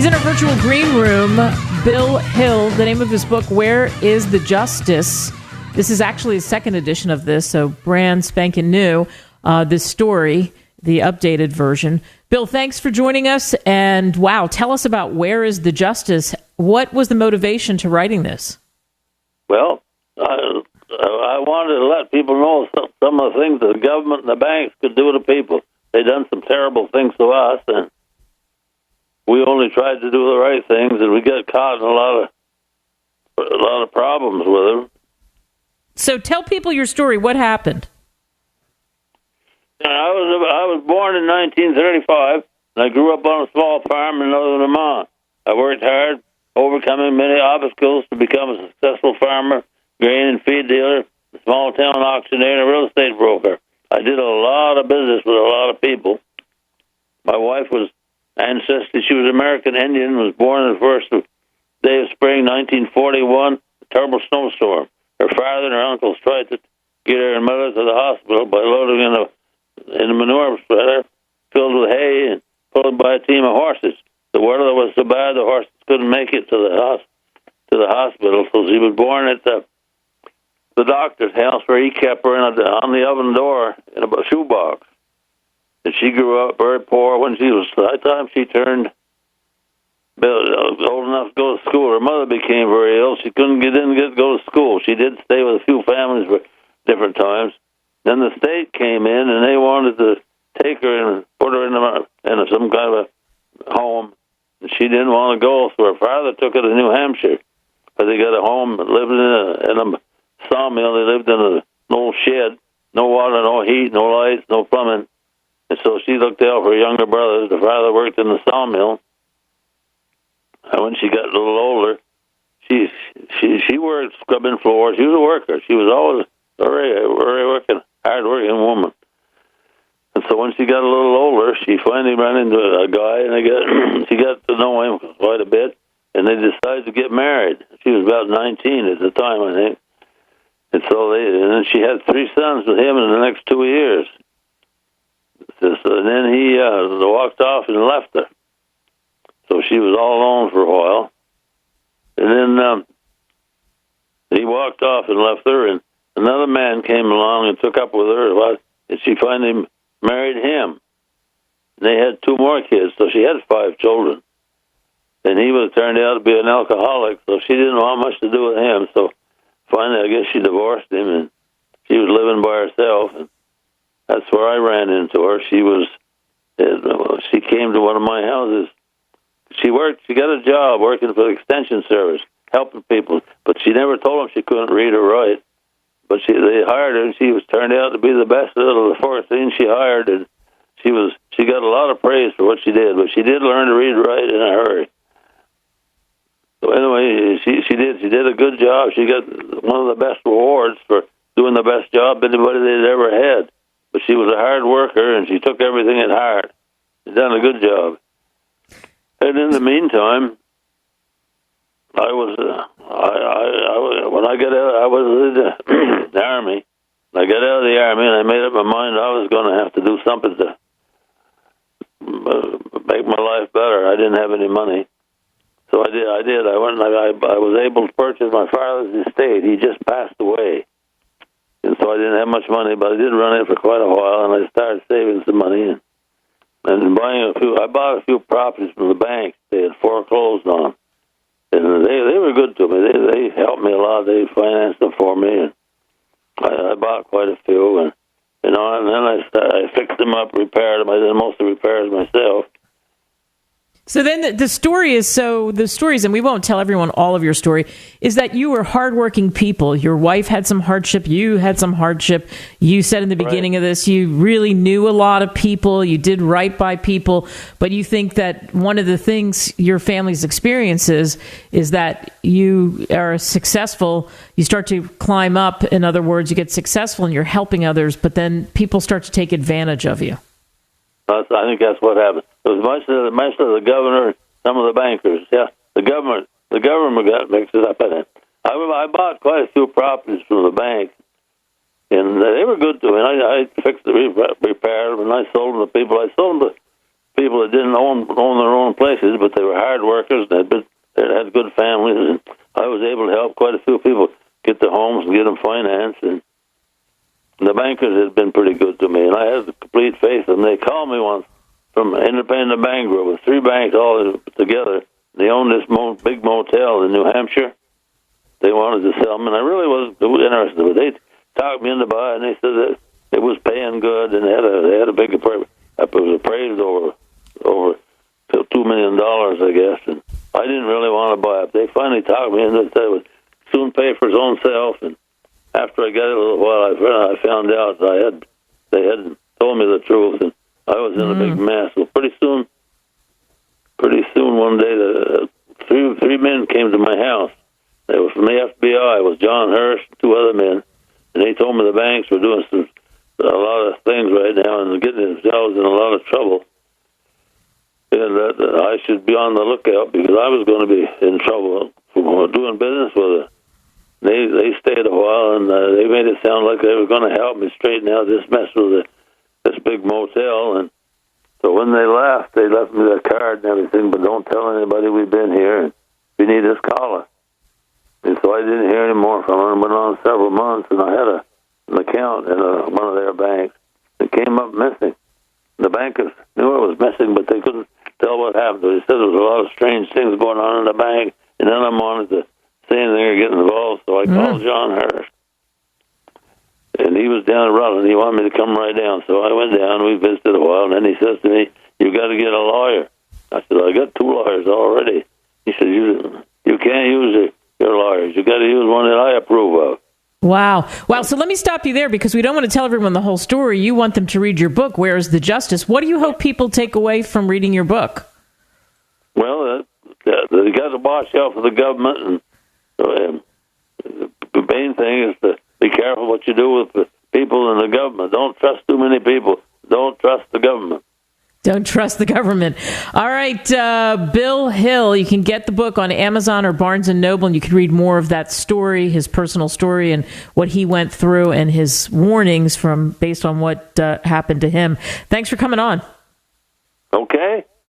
in our virtual green room. Bill Hill, the name of his book, Where is the Justice? This is actually a second edition of this, so brand spanking new. This story, the updated version. Bill, thanks for joining us. And wow, tell us about Where is the Justice? What was the motivation to writing this? Well, I wanted to let people know some of the things the government and the banks could do to people. They done some terrible things to us, and we only tried to do the right things, and we got caught in a lot of problems with them. So tell people your story. What happened? I was born in 1935, and I grew up on a small farm in northern Vermont. I worked hard, overcoming many obstacles to become a successful farmer, grain and feed dealer, small town auctioneer, and a real estate broker. I did a lot of business with a lot of people. My wife was ancestry. She was American Indian, was born on the first day of spring, 1941, a terrible snowstorm. Her father and her uncles tried to get her and mother to the hospital by loading in a manure spreader filled with hay and pulled by a team of horses. The weather was so bad the horses couldn't make it to the hospital, so she was born at the doctor's house where he kept her on the oven door in a shoebox. And she grew up very poor. When by the time she turned old enough to go to school, her mother became very ill. She didn't get to go to school. She did stay with a few families for different times. Then the state came in, and they wanted to take her and put her in some kind of a home. And she didn't want to go, so her father took her to New Hampshire. But they got a home, lived in a sawmill. They lived in an old shed, no water, no heat, no lights, no plumbing. And so she looked out for her younger brothers. The father worked in the sawmill. And when she got a little older, she worked scrubbing floors. She was a worker. She was always a very hard-working woman. And so when she got a little older, she finally ran into a guy, and she got to know him quite a bit, and they decided to get married. She was about 19 at the time, I think. And so and then she had 3 sons with him in the next 2 years. And then he walked off and left her. So she was all alone for a while. And then he walked off and left her, and another man came along and took up with her, and she finally married him. They had 2 more kids, so she had 5 children. And he turned out to be an alcoholic, so she didn't want much to do with him. So finally, I guess she divorced him, and she was living by herself. And that's where I ran into her. She came to one of my houses. She got a job working for the extension service, helping people, but she never told them she couldn't read or write. But they hired her, and she turned out to be the best of the 14 she hired, and she got a lot of praise for what she did. But she did learn to read and write in a hurry. So anyway, she did a good job. She got one of the best rewards for doing the best job anybody they'd ever had. But she was a hard worker, and she took everything at heart. She's done a good job. And in the meantime, I was in the Army. I got out of the Army, and I made up my mind I was going to have to do something to make my life better. I didn't have any money, so I did. I went and I was able to purchase my father's estate. He just passed away, and so I didn't have much money, but I did run it for quite a while, and I started saving some money and buying a few. I bought a few properties from the bank they had foreclosed on. And they were good to me. They helped me a lot. They financed them for me, and I bought quite a few. And then I fixed them up, repaired them. I did most of the repairs myself. So then the story is, and we won't tell everyone all of your story, is that you were hardworking people. Your wife had some hardship. You had some hardship. You said in the beginning of this, you really knew a lot of people. You did right by people. But you think that one of the things your family's experiences is that you are successful. You start to climb up. In other words, you get successful and you're helping others, but then people start to take advantage of you. I think that's what happened. It was most of the governor, some of the bankers. Yeah, the government got mixed up in it. I bought quite a few properties from the bank, and they were good to me. I fixed the repaired them, and I sold them to people. I sold them to people that didn't own their own places, but they were hard workers. They had good families, and I was able to help quite a few people get their homes and get them financed. And the bankers had been pretty good to me, and I had complete faith in them. They called me once from an independent bank group with 3 banks all together. They owned this big motel in New Hampshire. They wanted to sell them, and I really wasn't interested. But they talked me into buying, and they said that it was paying good, and they had a big apartment. It was appraised over $2 million, I guess, and I didn't really want to buy it. They finally talked me into it. It would soon pay for its own self, and after I got it a little while, I found out they hadn't told me the truth, and I was in a big mess. Well, pretty soon, one day, three men came to my house. They were from the FBI. It was John Hurst and 2 other men, and they told me the banks were doing a lot of things right now and getting themselves in a lot of trouble, and that I should be on the lookout because I was going to be in trouble for doing business with it. They stayed a while, and they made it sound like they were going to help me straighten out this mess with this big motel. And so when they left me their card and everything, but don't tell anybody we've been here, and if you need us, call us. And so I didn't hear any more from them. It went on several months, and I had an account in one of their banks. It came up missing. The bankers knew it was missing, but they couldn't tell what happened. They said there was a lot of strange things going on in the bank, and none of them wanted to say anything or get involved. So I called John Hurst, and he was down in Rutland. He wanted me to come right down. So I went down. We visited a while, and then he says to me, "You got to get a lawyer." I said, "I got 2 lawyers already." He said, "You can't use your lawyers. You got to use one that I approve of." Wow. So let me stop you there because we don't want to tell everyone the whole story. You want them to read your book, Where is the Justice? What do you hope people take away from reading your book? Well, they got to watch out for the government, and the main thing is to be careful what you do with the people in the government. Don't trust too many people. Don't trust the government. Don't trust the government. All right, Bill Hill, you can get the book on Amazon or Barnes & Noble, and you can read more of that story, his personal story, and what he went through and his warnings based on what happened to him. Thanks for coming on.